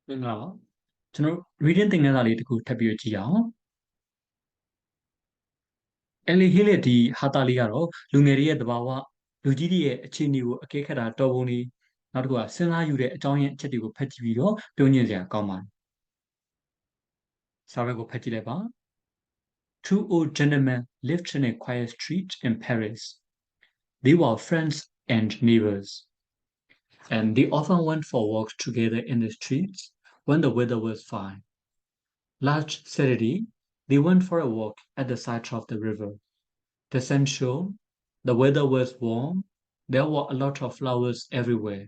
မင်္ဂလာပါကျွန်တော် reading သင်ခန်းစာလေးတစ်ခုထပ်ပြီးကြည့်အောင်Ellie Hillett ဒီဟာတာလေးကတော့လူငယ်တွေရဲ့သဘာဝလူကြီးတွေရဲ့အခြေအနေကိုအကဲခတ်တာတော်ပုံလေးနောက်တစ်ခုကစဉ်းစားယူတဲ့အကြောင်းရင်းအချက်တွေကိုဖတ်ကြည့်ပြီးတော့ပြောညင်စရာကောင်းပါတယ်စာရွက်ကိုဖတ်ကြည့်လိုက်ပါ Two old gentlemen lived in a quiet street in Paris. They were friends and neighbors, and they often went for walks together in the streets when the weather was fine. Last Saturday, they went for a walk at the side of the river. The sun shone, the weather was warm, there were a lot of flowers everywhere,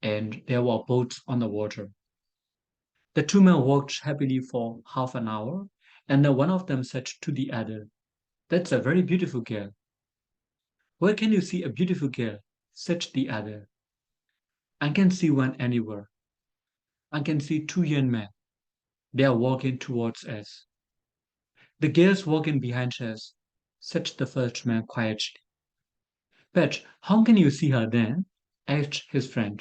and there were boats on the water. The two men walked happily for half an hour, and then one of them said to the other, "That's a very beautiful girl." "Where can you see a beautiful girl?" said the other. "I can see one anywhere. I can see two young men. They are walking towards us." "The girl's walking behind us," said the first man quietly. "But how can you see her then?" asked his friend.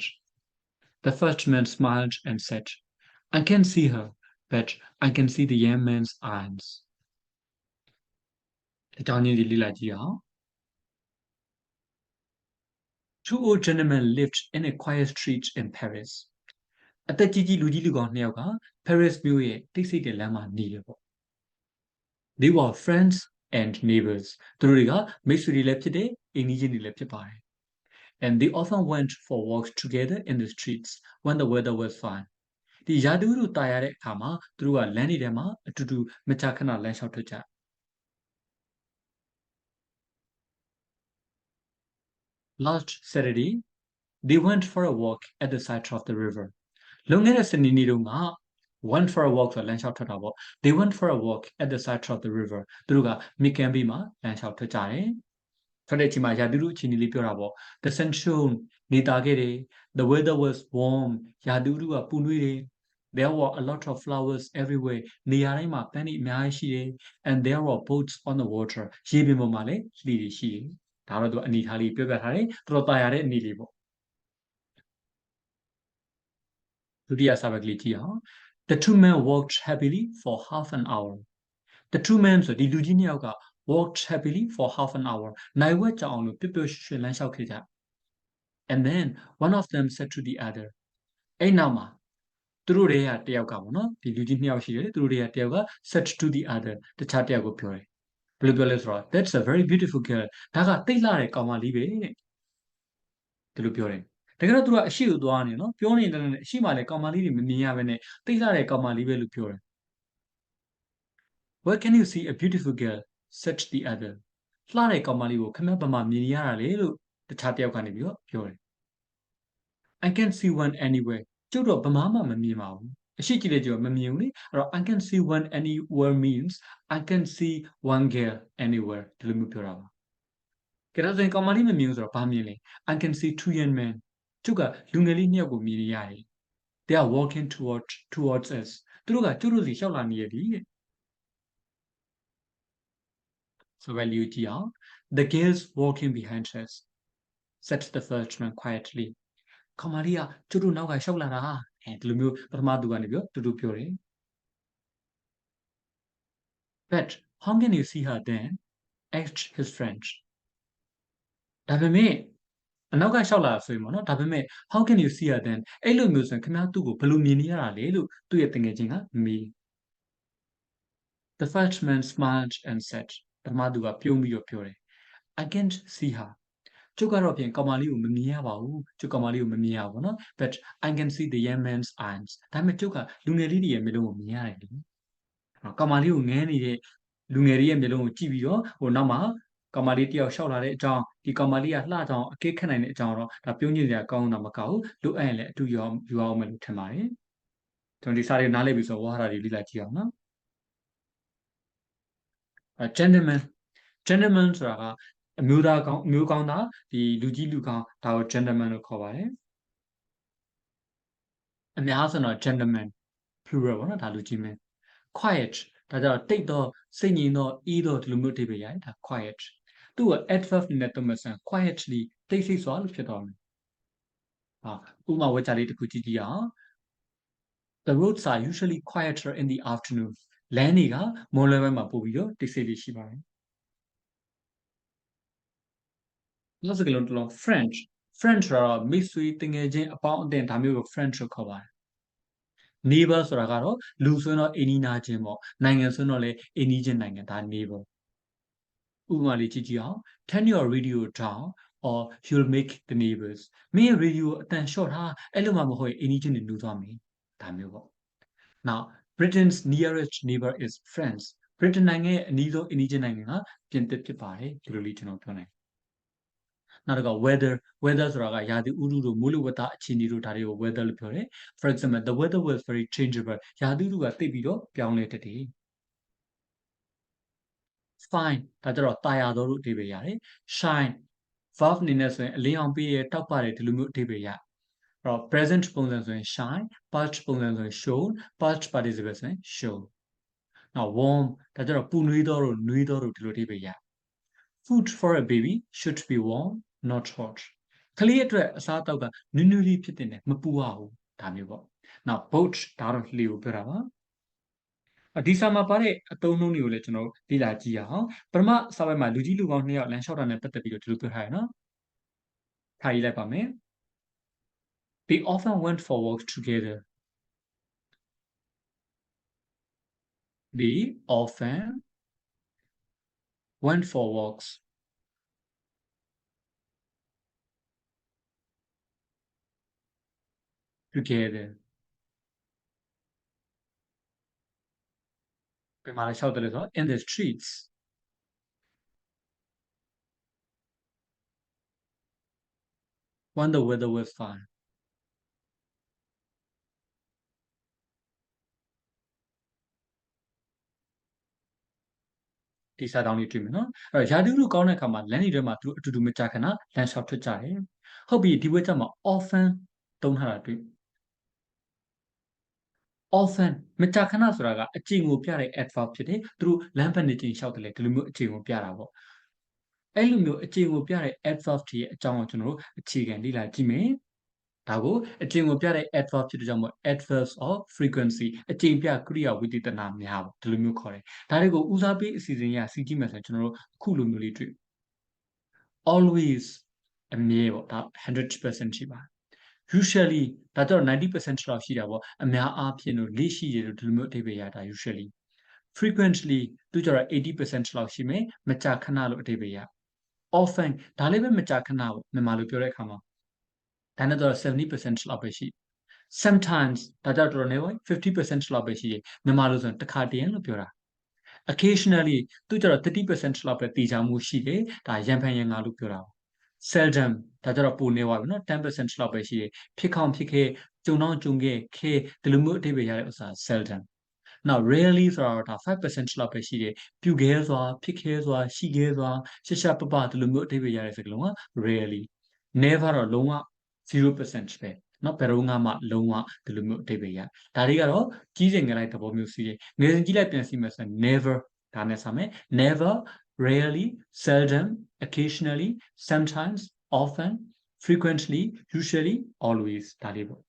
The first man smiled and said, "I can see her, but I can see the young man's eyes." အကြောင်းရင်းလေးလေ့လာကြည့်အောင် Two old gentlemen lived in a quiet street in Paris. အသက်ကြီးကြီးလူကြီးလူကောင်းနှစ်ယောက်က Paris မြို့ရဲ့တိတ်ဆိတ်တဲ့လမ်းမှာနေတယ်ပေါ့ They were friends and neighbors. သူတို့တွေကမိတ်ဆွေတွေလည်းဖြစ်တယ်အိမ်နီးချင်းတွေလည်းဖြစ်ပါတယ် And they often went for walks together in the streets when the weather was fine. ဒီရာသီဥတုတာယာတဲ့အခါမှာသူတို့ကလမ်းတွေထဲမှာအတူတူမကြာခဏလမ်းလျှောက်ထွက်ကြ Last Saturday, they went for a walk at the side of the river. လွန်ခဲ့တဲ့စနေနေ့တုန်းက went for a walk ဆိုလမ်းလျှောက်ထွက်တာပေါ့ They went for a walk at the side of the river. သူတို့ကမြစ်ကမ်းဘေးမှာလမ်းလျှောက်ထွက်ကြတယ်ထွက်တဲ့အချိန်မှာရာသီဥတုအခြေအနေလေးပြောတာပေါ့ The sun shone နေသားခဲ့တယ် The weather was warm ရာသီဥတုကပူနွေးတယ် There were a lot of flowers everywhere နေရာတိုင်းမှာပန်းတွေအများကြီးရှိတယ် And there were boats on the water ရေပြင်ပေါ်မှာလည်းလှေတွေရှိတယ်ဒါတော့သူအနေထားလေးပြောပြထားတယ်တော်တော်တာယာတဲ့အနေလေးပေါ့ဒုတိယစာပဲကလေးကြည့်အောင် The two men walked happily for half an hour. The two men ဆိုဒီလူကြီးနှစ်ယောက်က walked happily for half an hour. နိုင်ဝက်ကြာအောင်လို့ပျော်ပျော်ရွှင်ရွှင်လမ်းလျှောက်ခဲ့ကြ And then one of them said to the other. အဲ့နောက်မှာသူတို့တွေကတယောက်ကပေါ့နော်ဒီလူကြီးနှစ်ယောက်ရှိတယ်သူတို့တွေကတယောက်က said to the other တခြားတယောက်ကိုပြောတယ်ဘယ်လိုပြောလဲဆိုတော့ That's a very beautiful girl ဒါကတိတ်လှတဲ့ကောင်မလေးပဲတဲ့ဒီလိုပြောတယ်တကယ်တော့သူကအရှိကိုသွားနေနော်ပြောနေတယ်လည်းအရှိမှလည်းကောင်မလေးတွေမမြင်ရဘဲနဲ့တိတ်လှတဲ့ကောင်မလေးပဲလို့ပြောတယ် Where can you see a beautiful girl? said the other. လှတဲ့ကောင်မလေးကိုခမဘာမှမြင်ရတာလေလို့တခြားတယောက်ကနေပြီးတော့ပြောတယ် I can see one anywhere. ကျုပ်တော့ဘာမှမမြင်ပါဘူးအရှိကြည့်လေကျုပ်မမြင်ဘူးလေအဲ့တော့ I can see one anywhere means I can see one girl anywhere ဒီလိုမျိုးပြောတာပါကဲဒါဆိုရင်ကောင်မလေးမမြင်ဘူးဆိုတော့ဘာမြင်လဲ I can see two young men ကျုပ်ကလူငယ်လေးနှစ်ယောက်ကိုမြင်ရတယ် They are walking towards us သူတို့ကကျုပ်တို့စီလျှောက်လာနေရပြီတဲ့ So value ကြည့်အောင် The girls walking behind us said the first man quietly ကောင်မလေးကကျုပ်တို့နောက်ကလျှောက်လာတာဒီလိုမျိုးပထမသူကနေပြီးတော့တူတူပြောတယ် But how can you see her then? asked his friend. ဒါပေမဲ့အနောက်ကလျှောက်လာဆိုရင်ပေါ့နော်ဒါပေမဲ့ how can you see her then အဲ့လိုမျိုးဆိုရင်ခင်ဗျားသူ့ကိုဘယ်လိုမြင်နေရတာလဲလို့သူ့ရဲ့တငယ်ချင်းကမေး The first man smiled and said ပထမသူကပြုံးပြီးတော့ပြောတယ် I can't see her ကျုပ်ကတော့ပြင်ကောင်မလေးကိုမမြင်ရပါဘူးကျုပ်ကောင်မလေးကိုမမြင်ရဘူးနော် but I can see the young man's eyes ဒါပေမဲ့ကျုပ်ကလူငယ်လေးတွေရဲ့မျက်လုံးကိုမြင်ရတယ်လေကောင်မလေးကိုငဲနေတဲ့လူငယ်လေးရဲ့မျက်လုံးကိုကြည့်ပြီးတော့ဟိုနောက်မှာကောင်မလေးတယောက်ရှောက်လာတဲ့အကြောင်းဒီကောင်မလေးကလှကြောင်အကဲခတ်နိုင်တဲ့အကြောင်းတော့ဒါပြုံးညင်စရာကောင်းတာမကောက်ဘူးလိုအပ်ရင်လည်းအတူယူအောင်မယ်လို့ထင်ပါတယ်ကျွန်တော်ဒီစာလေးနားလည်ပြီဆိုတော့ဝါဟာရတွေလေ့လာကြည့်အောင်နော် gentleman ဆိုတာကအမျိုးသားကောင်းအမျိုးကောင်းသားဒီလူကြီးလူကောင်းဒါကို gentleman လို့ခေါ်ပါတယ်အများဆိုတော့ gentleman plural ပေါ့နော်ဒါလူကြီးမင်း quiet ဒါကြတော့တိတ်တော့စိတ်ငြိမ်တော့ တော့ဒီလိုမျိုးအဓိပ္ပာယ်ရတယ်ဒါ quiet သူ့က adverb နဲ့သုံးမယ်ဆိုရင် quietly တိတ်ဆိတ်စွာလို့ဖြစ်သွားမယ်ဥပမာဝေချာလေးတစ်ခုကြည့်ကြည့်အောင် The roads are usually quieter in the afternoon. လမ်းတွေကမွန်လွဲပိုင်းမှာပို့ပြီးတော့တိတ်ဆိတ်လေးရှိပါတယ် နောက်စကားလုံးတစ်လုံး French French ကတော့မိတ်ဆွေတငယ်ချင်းအပေါင်းအသင်းဒါမျိုးကို French လို့ခေါ်ပါတယ် neighbor ဆိုတာကတော့လူဆိုရင်တော့အိမ်နီးနားချင်းပေါ့နိုင်ငံဆိုရင်တော့လေအိမ်နီးချင်းနိုင်ငံဒါ neighbor ဥပမာလေးကြည့်ကြည့်အောင် turn your radio down or you'll make the neighbors မင်းရဲ့ radio အတန်လျှော့ထားအဲ့လိုမှမဟုတ်ရင်အိမ်နီးချင်းတွေနှူးသွားမယ်ဒါမျိုးပေါ့ now Britain's nearest neighbor is France Britain နိုင်ငံရဲ့အနီးဆုံးအိမ်နီးချင်းနိုင်ငံကပြင်သစ်ဖြစ်ပါတယ်ဒီလိုလေးကျွန်တော်ပြောနိုင်နောက်တစ်ခါ weather ဆိုတာကရာသီဥတုတို့မိုးလေဝသအခြေအနေတို့ဒါတွေကို weather လို့ပြောတယ် for example the weather was very changeable ရာသီဥတုကသိပ်ပြီးတော့ပြောင်းလဲတတ်တယ် fine ဒါကြတော့တာယာသောလို့အဓိပ္ပာယ်ရတယ် shine verb အနေနဲ့ဆိုရင်အလင်းအောင်ပေးရတောက်ပါတယ်ဒီလိုမျိုးအဓိပ္ပာယ်ရအဲ့တော့ present ပုံစံဆိုရင် shine past ပုံစံဆိုရင် shown past participle ဆိုရင် show နောက် warm ဒါကြတော့ပူနွေးသောတို့နွေးသောတို့ဒီလိုအဓိပ္ပာယ်ရ food for a baby should be warm not hot ကလေးအတွက်အစားအသောက်ကနွေးနွေးလေးဖြစ်တဲ့မပူရဘူးဒါမျိုးပေါ့နောက် boat ဒါတော့လှေကိုပြောတာပါဒီစာမှာပါတဲ့အသုံးအနှုန်းတွေကိုလည်းကျွန်တော်လေ့လာကြည့်ရအောင်ပထမစာပိုင်းမှာလူကြီးလူကောင်း2ယောက်လမ်းလျှောက်တာနဲ့ပတ်သက်ပြီးတော့ဒီလိုပြောထားရနော်ထားရေးလိုက်ပါမယ် They often went for walks together They often went for walks together ပြန်มาလျှောက်တယ်လို့ဆို in the streets when the weather was fine ဒီစာတောင်းလေးတွေ့မယ်နော်အဲ့တော့ရာသီဥတုကောင်းတဲ့အခါမှာလမ်းတွေထဲမှာသူတို့အတူတူမကြခဏလမ်းလျှောက်ထွက်ကြတယ်ဟုတ်ပြီဒီဘက်ကျမှ often သုံးထားတာတွေ့ often မကြခဏဆိုတာကအကျင့်ကိုပြတဲ့ adverb ဖြစ်တယ်သူတို့လမ်းဘက်နေချင်းလျှောက်တယ်လေဒီလိုမျိုးအကျင့်ကိုပြတာပေါ့အဲ့လိုမျိုးအကျင့်ကိုပြတဲ့ adverb တွေရဲ့အကြောင်းကိုကျွန်တော်တို့အခြေခံလေ့လာကြည့်မယ်ဒါကိုအကျင့်ကိုပြတဲ့ adverb ဖြစ်တဲ့ကြောင့်မို့ adverbs of frequency အကျင့်ပြကရိယာဝိသေသနာများပေါ့ဒီလိုမျိုးခေါ်တယ်ဒါတွေကိုဦးစားပေးအစီအစဉ်ရစီကြည့်မယ်ဆိုရင်ကျွန်တော်တို့အခုလိုမျိုးလေးတွေ့ always အမြဲပေါ့ဒါ 100% ရှိပါ usually ဒါတော့90% လောက်ရှိတာပေါ့အများအားဖြင့်လို့လေ့ရှိရလို့ဒီလိုမျိုးအဓိပ္ပာယ်ရတာ usually frequently သူကျတော့80%လောက်ရှိမယ်မကြာခဏလို့အဓိပ္ပာယ်ရ often ဒါလည်းပဲမကြာခဏပေါ့မြန်မာလိုပြောတဲ့အခါမှာဒါနဲ့တော့70%လောက်ပဲရှိ sometimes ဒါကြတော့တော်တော်နေပါ50%လောက်ပဲရှိတယ်မြန်မာလိုဆိုရင်တစ်ခါတည်းလို့ပြောတာ occasionally သူကျတော့30%လောက်ပဲတည်ကြမှုရှိတယ်ဒါရံဖန်ရံငါလို့ပြောတာ seldom ဒါကြတော့ပိုနေပါပြီနော်10%လောက်ပဲရှိတယ်ဖြစ်ခေါင်ဖြစ်ခဲ့ကြုံတော့ကြုံခဲ့ခဲဒီလိုမျိုးအဓိပ္ပာယ်ရတဲ့ဥစ္စာ seldom နောက် rarely ဆိုတော့ဒါ5%လောက်ပဲရှိတယ်ပြုခဲစွာဖြစ်ခဲစွာရှိခဲစွာရှက်ရှက်ပပဒီလိုမျိုးအဓိပ္ပာယ်ရတဲ့စကားလုံးက rarely never တော့လုံးဝ0% ပဲနော်ဘယ်တော့မှလုံးဝဒီလိုမျိုးအဓိပ္ပာယ်ရဒါတွေကတော့ကြီးစင်ငယ်လိုက်သဘောမျိုးရှိတယ်ငယ်စဉ်ကြီးလိုက်ပြန်စီမယ်ဆိုရင် never ဒါနဲ့ဆမယ် never rarely seldom occasionally sometimes often frequently usually always ဒါလေးပေါ့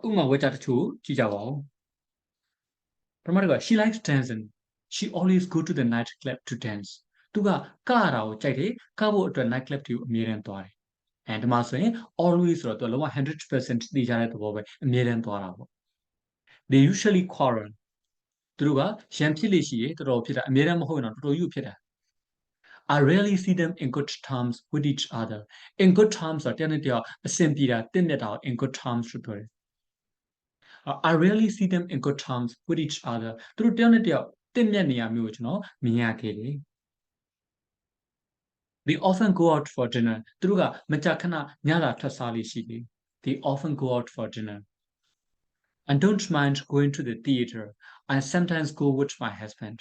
ဥမာဝေချာတချို့ကြည့်ကြပါဦးပထမတစ်ခါ she likes dancing she always go to the night club to dance သူကကရတာကိုကြိုက်တယ်ကဖို့အတွက် night club တွေကိုအမြဲတမ်းသွားတယ်အဲဒီမှာဆိုရင် always ဆိုတော့သူကလုံးဝ100% သိကြတဲ့သဘောပဲအမြဲတမ်းသွားတာပေါ့ they usually quarrel သူတို့ကရန်ဖြစ်လေရှိရေတော်တော်ဖြစ်တာအမြဲတမ်းမဟုတ်ရင်တော့တော်တော်ကြီးဖြစ်တာ I rarely see them in good terms with each other in good terms ဆိုတော့တယောက်အဆင်ပြေတာတင့်မြတ်တာ in good terms လို့ပြောတယ် I rarely see them in good terms with each other သူတို့တယောက်နဲ့တယောက်တင့်မြတ်နေရမျိုးကိုကျွန်တော်မြင်ရခဲ့တယ် They often go out for dinner သူတို့ကမကြာခဏညစာထွက်စားလေးရှိတယ် They often go out for dinner I don't mind going to the theater I sometimes go with my husband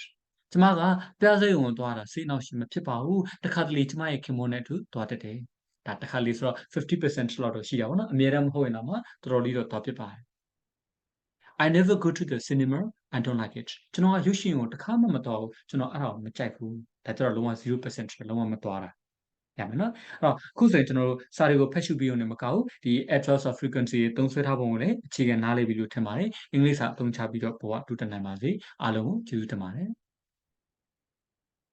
ကျမကပြစိတ်ဝင်သွားတာစိတ်နှောက်ရှိမဖြစ်ပါဘူးတခါတလေကျမရဲ့ခင်မွန်းနဲ့အတူသွားတတ်တယ်ဒါတခါလေဆိုတော့50% လောက်တော့ရှိတာပေါ့နော်အများတမ်းမဟုတ်ရင်တော့မှတော်တော်လေးတော့သွားဖြစ်ပါတယ် I never go to the cinema I don't like it ကျွန်တော်ကရုပ်ရှင်ကိုတခါမှမတော်ဘူးကျွန်တော်အဲ့ဒါကိုမကြိုက်ဘူးဒါကြတော့လုံးဝ0% ပဲလုံးဝမတော်တာ ရမယ်နော်အဲ့တော့ခုဆိုရင်ကျွန်တော်တို့စာတွေကိုဖတ်ရှုပြီးရုံနဲ့မကဘူးဒီ address of frequency သုံးစွဲထားပုံကိုလည်းအခြေခံနားလည်ပြီလို့ထင်ပါတယ်အင်္ဂလိပ်စာအသုံးချပြီးတော့ဘဝတူတတ်နိုင်ပါစေအားလုံးကိုကျေးဇူးတင်ပါတယ်